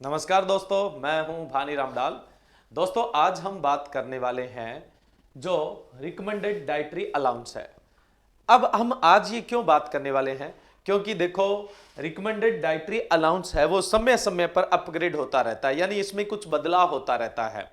नमस्कार दोस्तों, मैं हूं भानी रामडाल। दोस्तों, आज हम बात करने वाले हैं जो रिकमेंडेड डाइटरी अलाउंस है। अब हम आज ये क्यों बात करने वाले हैं? क्योंकि देखो, रिकमेंडेड डाइटरी अलाउंस है वो समय समय पर अपग्रेड होता रहता है, यानी इसमें कुछ बदलाव होता रहता है।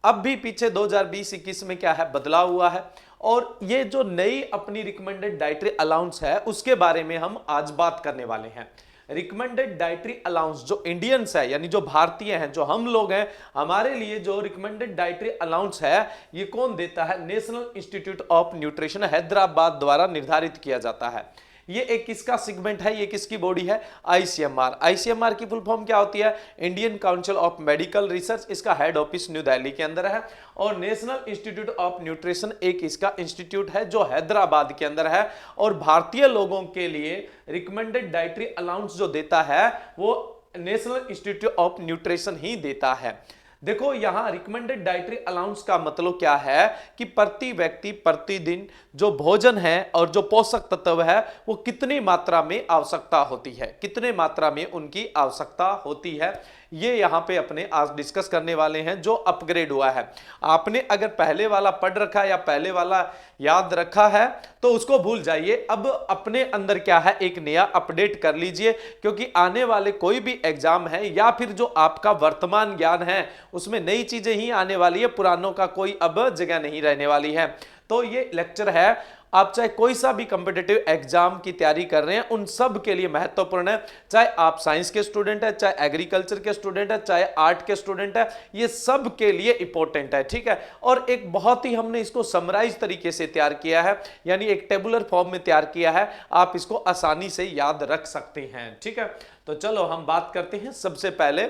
अब भी पीछे 2020-21 में क्या है, बदलाव हुआ है। और ये जो नई अपनी रिकमेंडेड डाइटरी अलाउंस है उसके बारे में हम आज बात करने वाले हैं। रिकमेंडेड डाइटरी अलाउंस जो इंडियंस है, यानी जो भारतीय हैं, जो हम लोग हैं, हमारे लिए जो रिकमेंडेड डाइटरी अलाउंस है ये कौन देता है? National institute of nutrition Hyderabad द्वारा निर्धारित किया जाता है। ये एक किसका सेगमेंट है? ये किसकी बॉडी है? आईसीएमआर। आईसीएमआर की फुल फॉर्म क्या होती है? Indian council of medical research. इसका हेड ऑफिस न्यू दिल्ली के अंदर है। और नेशनल इंस्टीट्यूट ऑफ न्यूट्रिशन एक इसका इंस्टीट्यूट है जो हैदराबाद के अंदर है। और भारतीय लोगों के लिए रिकमेंडेड डाइटरी अलाउंस जो देता है वो नेशनल इंस्टीट्यूट ऑफ न्यूट्रिशन ही देता है। देखो, यहां रिकमेंडेड डाइटरी अलाउंस का मतलब क्या है कि प्रति व्यक्ति प्रतिदिन जो भोजन है और जो पोषक तत्व है वो कितनी मात्रा में आवश्यकता होती है, कितने मात्रा में उनकी आवश्यकता होती है, ये यहां पे अपने आज डिस्कस करने वाले हैं जो अपग्रेड हुआ है। आपने अगर पहले वाला पढ़ रखा है या पहले वाला याद रखा है तो उसको भूल जाइए। अब अपने अंदर क्या है, एक नया अपडेट कर लीजिए, क्योंकि आने वाले कोई भी एग्जाम है या फिर जो आपका वर्तमान ज्ञान है उसमें नई चीजें ही आने वाली है, पुरानों का कोई अब जगह नहीं रहने वाली है। तो ये लेक्चर है, आप चाहे कोई सा भी कॉम्पिटिटिव एग्जाम की तैयारी कर रहे हैं उन सब के लिए महत्वपूर्ण है। चाहे आप साइंस के स्टूडेंट है, चाहे एग्रीकल्चर के स्टूडेंट है, चाहे आर्ट के स्टूडेंट है, ये सब के लिए इंपॉर्टेंट है। ठीक है, और एक बहुत ही हमने इसको समराइज तरीके से तैयार किया है, यानी एक टेबुलर फॉर्म में तैयार किया है, आप इसको आसानी से याद रख सकते हैं। ठीक है, तो चलो हम बात करते हैं सबसे पहले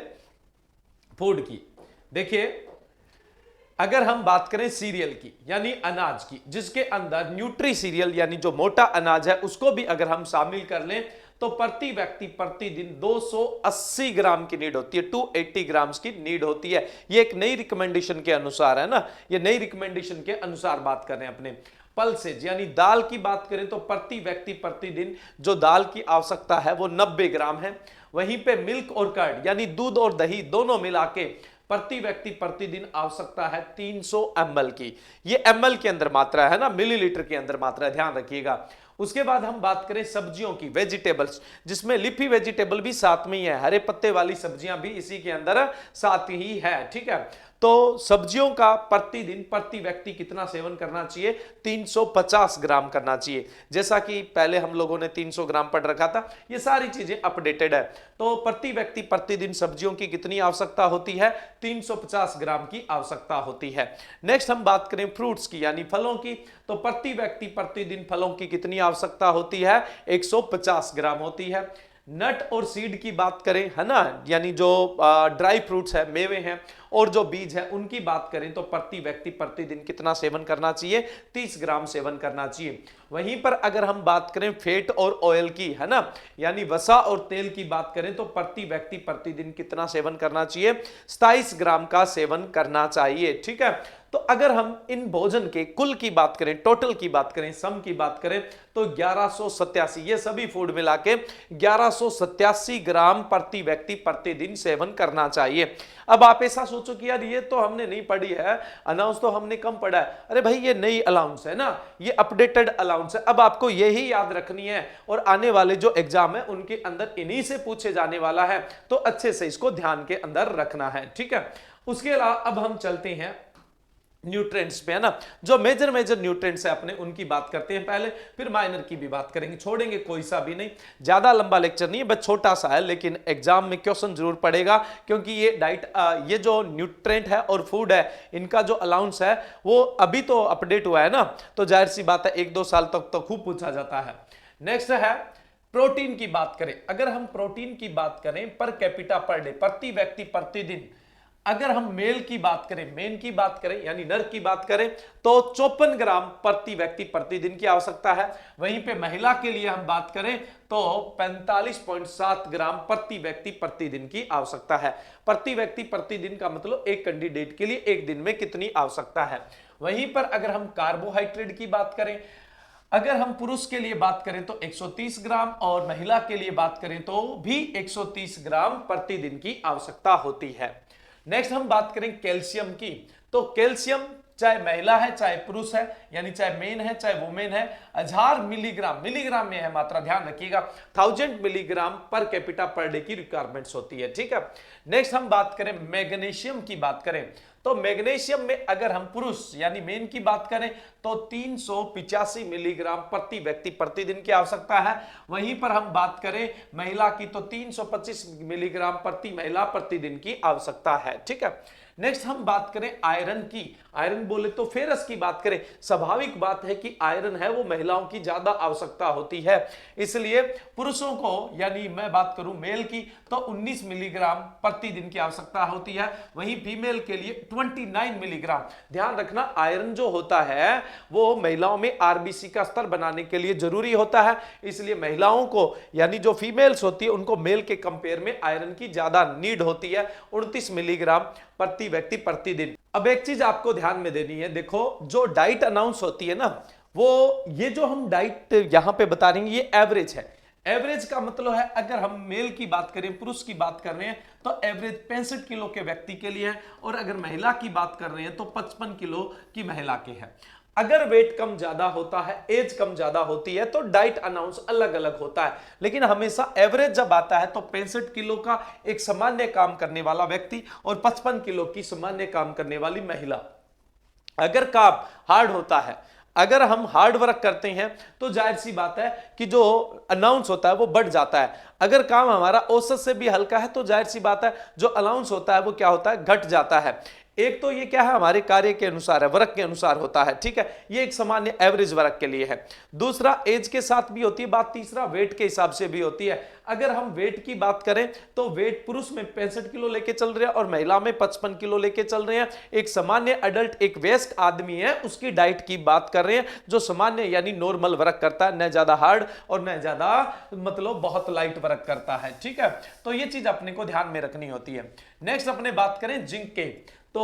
फूड की। देखिए, अगर हम बात करें सीरियल की, यानी अनाज की, जिसके अंदर न्यूट्री सीरियल यानी जो मोटा अनाज है उसको भी अगर हम शामिल कर लें तो प्रति व्यक्ति प्रतिदिन 280 ग्राम की नीड होती है, 280 ग्राम्स की नीड होती है। ये एक नई रिकमेंडेशन के अनुसार है ना, ये नई रिकमेंडेशन के अनुसार बात करें। अपने पल्सेज यानी दाल की बात करें तो प्रति व्यक्ति प्रतिदिन जो दाल की आवश्यकता है वो 90 ग्राम है। वहीं पे मिल्क और कर्ड यानी दूध और दही दोनों मिला के प्रति व्यक्ति प्रतिदिन आवश्यकता है 300 ml की। ये ml के अंदर मात्रा है ना, मिलीलीटर के अंदर मात्रा, ध्यान रखिएगा। उसके बाद हम बात करें सब्जियों की, वेजिटेबल्स, जिसमें लिफी वेजिटेबल भी साथ में ही है, हरे पत्ते वाली सब्जियां भी इसी के अंदर साथ ही है। ठीक है, तो सब्जियों का प्रतिदिन प्रति व्यक्ति कितना सेवन करना चाहिए? 350 ग्राम करना चाहिए। जैसा कि पहले हम लोगों ने 300 ग्राम पढ़ रखा था, ये सारी चीजें अपडेटेड है। तो प्रति व्यक्ति प्रतिदिन सब्जियों की कितनी आवश्यकता होती है? 350 ग्राम की आवश्यकता होती है। नेक्स्ट हम बात करें फ्रूट्स की यानी फलों की, तो प्रति व्यक्ति प्रतिदिन फलों की कितनी आवश्यकता होती है? 150 ग्राम होती है। नट और सीड की बात करें, है ना, यानी जो ड्राई फ्रूट्स है, मेवे हैं और जो बीज है उनकी बात करें तो प्रति व्यक्ति प्रतिदिन कितना सेवन करना चाहिए? 30 ग्राम सेवन करना चाहिए। वहीं पर अगर हम बात करें फैट और ऑयल की, है ना, यानी वसा और तेल की बात करें तो प्रति व्यक्ति प्रतिदिन कितना सेवन करना चाहिए? 27 ग्राम का सेवन करना चाहिए। ठीक है, तो अगर हम इन भोजन के कुल की बात करें, टोटल की बात करें, सम की बात करें तो 1187, ये सभी फूड मिला के 1187 ग्राम प्रति व्यक्ति प्रतिदिन सेवन करना चाहिए। अब आप ऐसा सोचो कि यार ये तो हमने नहीं पढ़ी है, अनाउंस तो हमने कम पढ़ा है। अरे भाई, ये नई अलाउंस है ना, ये अपडेटेड अलाउंस है। अब आपको यही याद रखनी है और आने वाले जो एग्जाम है उनके अंदर इन्हीं से पूछे जाने वाला है, तो अच्छे से इसको ध्यान के अंदर रखना है। ठीक है, उसके अलावा अब हम चलते हैं न्यूट्रिएंट्स पे, है ना, जो मेजर न्यूट्रिएंट्स है अपने उनकी बात करते हैं पहले, फिर माइनर की भी बात करेंगे, छोड़ेंगे कोई सा भी नहीं। ज्यादा लंबा लेक्चर नहीं है, बस छोटा सा है, लेकिन एग्जाम में क्वेश्चन जरूर पड़ेगा, क्योंकि ये ये जो न्यूट्रिएंट है और फूड है इनका जो अलाउंस है वो अभी तो अपडेट हुआ है ना, तो जाहिर सी बात है 1-2 साल तक तो खूब पूछा जाता है। नेक्स्ट है प्रोटीन की बात करें। अगर हम प्रोटीन की बात करें पर कैपिटा पर डे, प्रति व्यक्ति प्रतिदिन, अगर हम मेल की बात करें, मेन की बात करें यानी नर की बात करें तो 54 ग्राम प्रति व्यक्ति प्रतिदिन की आवश्यकता है। वहीं पे महिला के लिए हम बात करें तो 45.7 ग्राम प्रति व्यक्ति प्रतिदिन की आवश्यकता है। प्रति व्यक्ति प्रतिदिन का मतलब एक कैंडिडेट के लिए एक दिन में कितनी आवश्यकता है। वहीं पर अगर हम कार्बोहाइड्रेट की बात करें, अगर हम पुरुष के लिए बात करें तो 130 ग्राम और महिला के लिए बात करें तो भी 130 ग्राम प्रतिदिन की आवश्यकता होती है। नेक्स्ट हम बात करें कैल्शियम की। तो कैल्शियम चाहे महिला है चाहे पुरुष है, यानी चाहे मेन है चाहे वुमेन है, 1000 मिलीग्राम, मिलीग्राम में है मात्रा, ध्यान रखिएगा, 1000 milligram per capita per day की रिक्वायरमेंट्स होती है। ठीक है। नेक्स्ट हम बात करें मैग्नीशियम की बात करें तो मैग्नीशियम में अगर हम पुरुष यानी मेन की बात करें तो 385 मिलीग्राम प्रति व्यक्ति प्रतिदिन की आवश्यकता है। वहीं पर हम बात करें महिला की तो 325 मिलीग्राम प्रति महिला प्रतिदिन की आवश्यकता है। ठीक है। नेक्स्ट हम बात करें आयरन की। आयरन बोले तो फेरस की बात करें, स्वाभाविक बात है कि आयरन है वो महिलाओं की ज्यादा आवश्यकता होती है, इसलिए पुरुषों को यानी मैं बात करूं मेल की तो 19 मिलीग्राम प्रतिदिन की आवश्यकता होती है। वहीं फीमेल के लिए 29 मिलीग्राम। ध्यान रखना आयरन जो होता है वो महिलाओं में आरबीसी का स्तर बनाने के लिए जरूरी होता है, इसलिए महिलाओं को यानी जो फीमेल्स होती है उनको मेल के कंपेयर में आयरन की ज्यादा नीड होती है, 29 मिलीग्राम प्रति व्यक्ति प्रतिदिन। अब एक चीज आपको ध्यान में देनी है, देखो जो डाइट अनाउंस होती है ना, वो ये जो हम डाइट यहां पे बता रहे हैं ये एवरेज है। एवरेज का मतलब है अगर हम मेल की बात करें, पुरुष की बात कर रहे हैं तो एवरेज 65 किलो के व्यक्ति के लिए है, और अगर महिला की बात कर रहे हैं तो 55 किलो की महिला के है। अगर वेट कम ज्यादा होता है, एज कम ज्यादा होती है तो डाइट अनाउंस अलग अलग होता है, लेकिन हमेशा एवरेज जब आता है तो 65 किलो का एक सामान्य काम करने वाला व्यक्ति और 55 किलो की सामान्य काम करने वाली महिला। अगर काम हार्ड होता है, अगर हम हार्ड वर्क करते हैं तो जाहिर सी बात है कि जो अनाउंस होता है वो बढ़ जाता है। अगर काम हमारा औसत से भी हल्का है तो जाहिर सी बात है जो अलाउंस होता है वो क्या होता है, घट जाता है। एक तो ये क्या है हमारे कार्य के अनुसार है, वर्क के अनुसार होता है। ठीक है, ये एक सामान्य एवरेज वर्क के लिए है। दूसरा एज के साथ भी होती है बात, तीसरा वेट के हिसाब से भी होती है। अगर हम वेट की बात करें तो वेट पुरुष में 65 किलो लेके चल रहे हैं और महिला में 55 किलो लेके चल रहे हैं। एक सामान्य अडल्ट एक वयस्क आदमी है, उसकी डाइट की बात कर रहे हैं जो सामान्य यानी नॉर्मल वर्क करता है, न ज्यादा हार्ड और न ज्यादा मतलब बहुत लाइट वर्क करता है। ठीक है, तो ये चीज अपने को ध्यान में रखनी होती है। नेक्स्ट अपने बात करें जिंक के, तो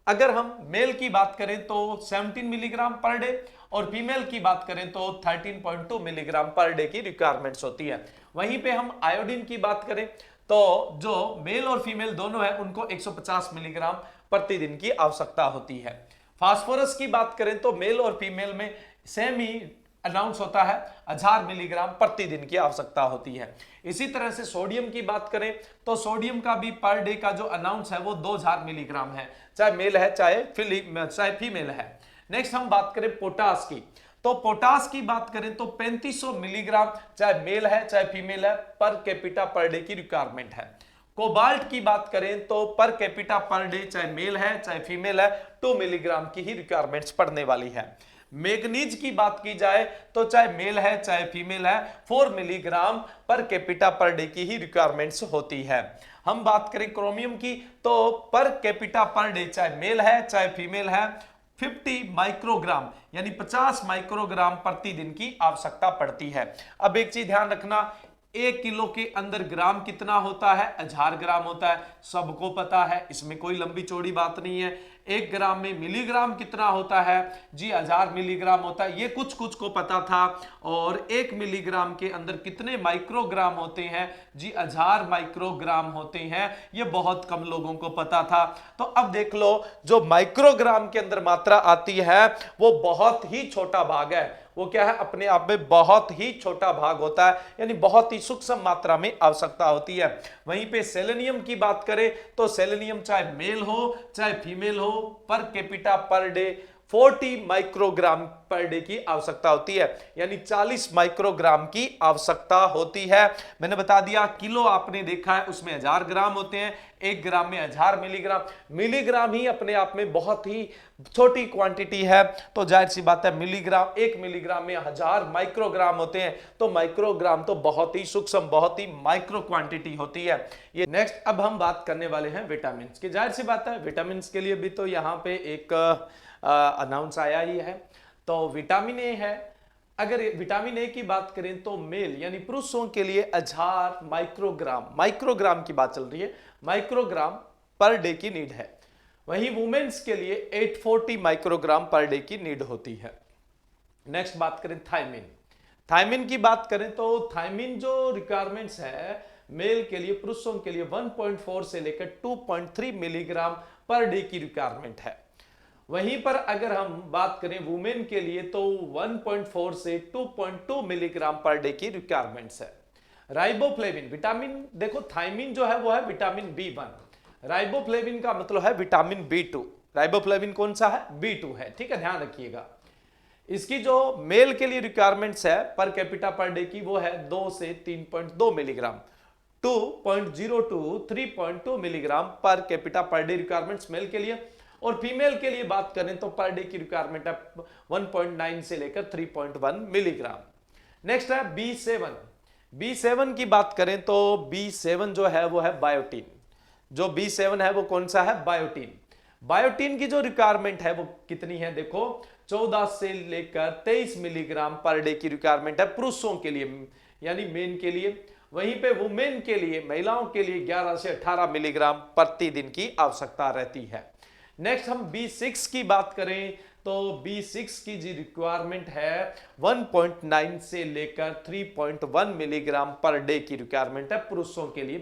अगर हम मेल की बात करें तो 17 मिलीग्राम पर डे और फीमेल की बात करें तो 13.2 मिलीग्राम पर डे की रिक्वायरमेंट्स होती है। वहीं पे हम आयोडीन की बात करें तो जो मेल और फीमेल दोनों है उनको 150 मिलीग्राम प्रतिदिन की आवश्यकता होती है। फास्फोरस की बात करें तो मेल और फीमेल में सेम ही अनाउंस होता है, 1000 मिलीग्राम प्रतिदिन की आवश्यकता होती है। इसी तरह से सोडियम की बात करें तो सोडियम का भी पर डे का जो अनाउंस है वो 2000 मिलीग्राम है, चाहे मेल है चाहे फीमेल है। नेक्स्ट हम बात करें पोटास की, तो पोटास की बात करें तो 3500 मिलीग्राम चाहे मेल है चाहे फीमेल है पर कैपिटा पर डे की रिक्वायरमेंट है। कोबाल्ट की बात करें तो पर कैपिटा पर डे चाहे मेल है चाहे फीमेल है 2 मिलीग्राम की ही रिक्वायरमेंट्स पड़ने वाली है। मैग्नीज की बात की जाए तो चाहे मेल है चाहे फीमेल है 4 milligram per capita per day की ही रिक्वायरमेंट्स होती है। हम बात करें क्रोमियम की तो पर कैपिटा पर डे चाहे मेल है चाहे फीमेल है 50 माइक्रोग्राम यानी 50 माइक्रोग्राम प्रतिदिन की आवश्यकता पड़ती है। अब एक चीज ध्यान रखना, 1 किलो के अंदर ग्राम कितना होता है, 1000 ग्राम होता है, सबको पता है, इसमें कोई लंबी चौड़ी बात नहीं है। 1 ग्राम में मिलीग्राम कितना होता है जी, 1000 मिलीग्राम होता है, ये कुछ कुछ को पता था। और 1 मिलीग्राम के अंदर कितने माइक्रोग्राम होते हैं जी, 1000 माइक्रोग्राम होते हैं, ये बहुत कम लोगों को पता था। तो अब देख लो जो माइक्रोग्राम के अंदर मात्रा आती है वो बहुत ही छोटा भाग है, वो क्या है अपने आप में बहुत ही छोटा भाग होता है, यानी बहुत ही सूक्ष्म मात्रा में आवश्यकता होती है। वहीं पे सेलेनियम की बात करें तो सेलेनियम चाहे मेल हो चाहे फीमेल हो पर capita per day 40 microgram per day की आवश्यकता होती है, यानी 40 माइक्रोग्राम की आवश्यकता होती है। मैंने बता दिया किलो आपने देखा है उसमें 1000 ग्राम होते हैं, 1 ग्राम में 1000 मिलीग्राम। मिलीग्राम ही अपने आप में बहुत ही छोटी क्वांटिटी है, तो जाहिर सी बात है मिलीग्राम 1 मिलीग्राम में 1000 माइक्रोग्राम होते हैं, तो माइक्रोग्राम तो बहुत ही सूक्ष्म बहुत ही माइक्रो क्वांटिटी होती है ये। नेक्स्ट अब हम बात करने वाले हैं विटामिन की। जाहिर सी बात है विटामिन के लिए भी तो यहाँ पे एक अनाउंस आया ही है। तो विटामिन ए है, अगर विटामिन ए की बात करें तो मेल यानी पुरुषों के लिए 1000 माइक्रोग्राम की बात चल रही है, माइक्रोग्राम पर डे की नीड है। वहीं वुमेन्स के लिए 840 माइक्रोग्राम पर डे की नीड होती है। नेक्स्ट बात करें थायमिन। थायमिन की बात करें तो थायमिन जो रिक्वायरमेंट्स है मेल के लिए, पुरुषों के लिए 1.4 से लेकर 2.3 मिलीग्राम पर डे की रिक्वायरमेंट है। वहीं पर अगर हम बात करें वुमेन के लिए तो 1.4 से 2.2 मिलीग्राम पर डे की रिक्वायरमेंट्स है। राइबोफ्लेविन विटामिन, देखो थायमिन जो है वो है विटामिन B1, राइबोफ्लेविन का मतलब है विटामिन B2। राइबोफ्लेविन कौन सा है? B2 है, ठीक है, ध्यान रखिएगा। इसकी जो मेल के लिए रिक्वायरमेंट्स है पर कैपिटा पर डे की वो है 2 से 3.2 milligram, 2.0 to 3.2 milligram per capita per day requirements male के लिए। और फीमेल के लिए बात करें तो पर डे की रिक्वायरमेंट है 1.9 से लेकर 3.1 मिलीग्राम। नेक्स्ट है B7। B7 की बात करें तो B7 जो है वो है बायोटीन। जो B7 है वो कौन सा है? बायोटीन। बायोटीन की जो रिक्वायरमेंट है वो कितनी है? देखो 14 से लेकर 23 मिलीग्राम पर डे की रिक्वायरमेंट है पुरुषों के लिए, यानी मेन के लिए। वहीं पे वुमेन के लिए, महिलाओं के लिए 11 से 18 मिलीग्राम प्रतिदिन की आवश्यकता रहती है। नेक्स्ट हम B6 की बात करें तो B6 की जी रिक्वायरमेंट है 1.9 से लेकर 3.1 मिलीग्राम पर डे की रिक्वायरमेंट है पुरुषों के लिए,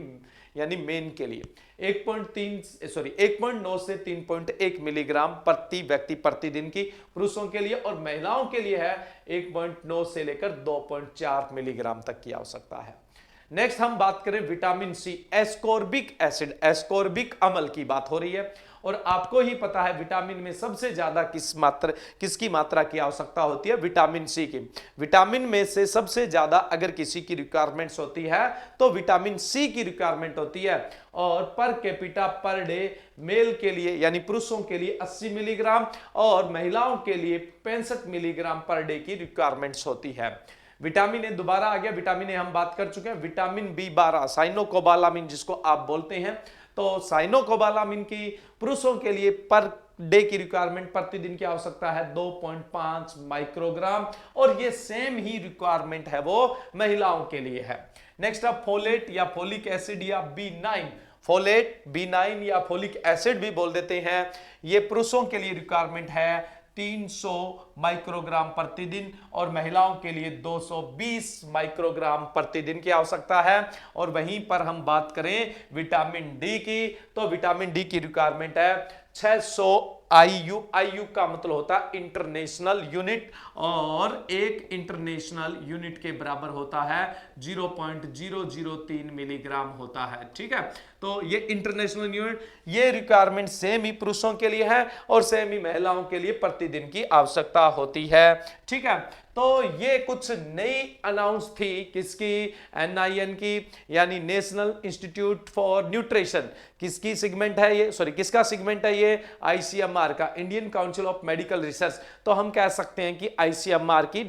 यानी मेन के लिए। 1.9 से 3.1 मिलीग्राम प्रति व्यक्ति प्रतिदिन की पुरुषों के लिए, और महिलाओं के लिए है 1.9 से लेकर 2.4 मिलीग्राम तक की आवश्यकता है। नेक्स्ट हम बात करें vitamin C, ascorbic acid, ascorbic अम्ल की बात हो रही है। और आपको ही पता है विटामिन में सबसे ज्यादा किसकी मात्रा की आवश्यकता होती है? विटामिन सी की। विटामिन में से सबसे ज्यादा अगर किसी की रिक्वायरमेंट्स होती है तो विटामिन सी की रिक्वायरमेंट होती है। और पर कैपिटा पर डे मेल के लिए यानी पुरुषों के लिए 80 मिलीग्राम और महिलाओं के लिए 65 मिलीग्राम पर डे की रिक्वायरमेंट्स होती है। विटामिन ए दोबारा आ गया, विटामिन ए हम बात कर चुके हैं। विटामिन B12 साइनोकोबालामिन जिसको आप बोलते हैं, तो साइनोकोबालामिन की पुरुषों के लिए पर डे की रिक्वायरमेंट प्रतिदिन की आवश्यकता है 2.5 माइक्रोग्राम, और ये सेम ही रिक्वायरमेंट है वो महिलाओं के लिए है। नेक्स्ट अब फोलेट या फोलिक एसिड या B9, फोलेट B9 या फोलिक एसिड भी बोल देते हैं, ये पुरुषों के लिए रिक्वायरमेंट है 300 माइक्रोग्राम प्रतिदिन और महिलाओं के लिए 220 माइक्रोग्राम प्रतिदिन की आवश्यकता है। और वहीं पर हम बात करें विटामिन डी की, तो विटामिन डी की रिक्वायरमेंट है 600 IU, IU का मतलब होता है इंटरनेशनल यूनिट, और एक इंटरनेशनल यूनिट के बराबर होता है 0.003 मिलीग्राम होता है, ठीक है। तो ये इंटरनेशनल यूनिट, ये रिक्वायरमेंट सेम ही पुरुषों के लिए है और सेम ही महिलाओं के लिए प्रतिदिन की आवश्यकता होती है, ठीक है। तो ये कुछ नई अनाउंस थी किसकी? NIN की, यानी नेशनल इंस्टीट्यूट फॉर न्यूट्रिशन। किसकी सेगमेंट है ये? सॉरी, किसका सेगमेंट है ये? ICMR का, Indian council of medical research. तो हम कह सकते हैं कि ICMR की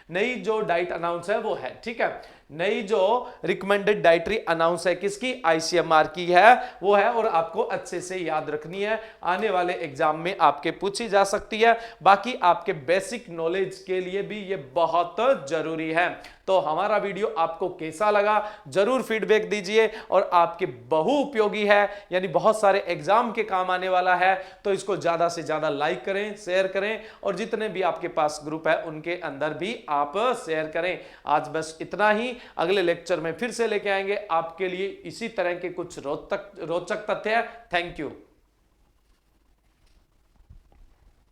नई जो डाइट अनाउंस है वो है, ठीक है। नई जो रिकमेंडेड डाइटरी अनाउंस है किसकी? ICMR की है, वो है, और आपको अच्छे से याद रखनी है, आने वाले एग्जाम में आपके पूछी जा सकती है। बाकी आपके बेसिक नॉलेज के लिए भी ये बहुत जरूरी है। तो हमारा वीडियो आपको कैसा लगा जरूर फीडबैक दीजिए, और आपके बहु उपयोगी है, यानी बहुत सारे एग्जाम के काम आने वाला है, तो इसको ज्यादा से ज्यादा लाइक करें, शेयर करें, और जितने भी आपके पास ग्रुप है उनके अंदर भी आप शेयर करें। आज बस इतना ही, अगले लेक्चर में फिर से लेके आएंगे आपके लिए इसी तरह के कुछ रोचक तथ्य। Thank you.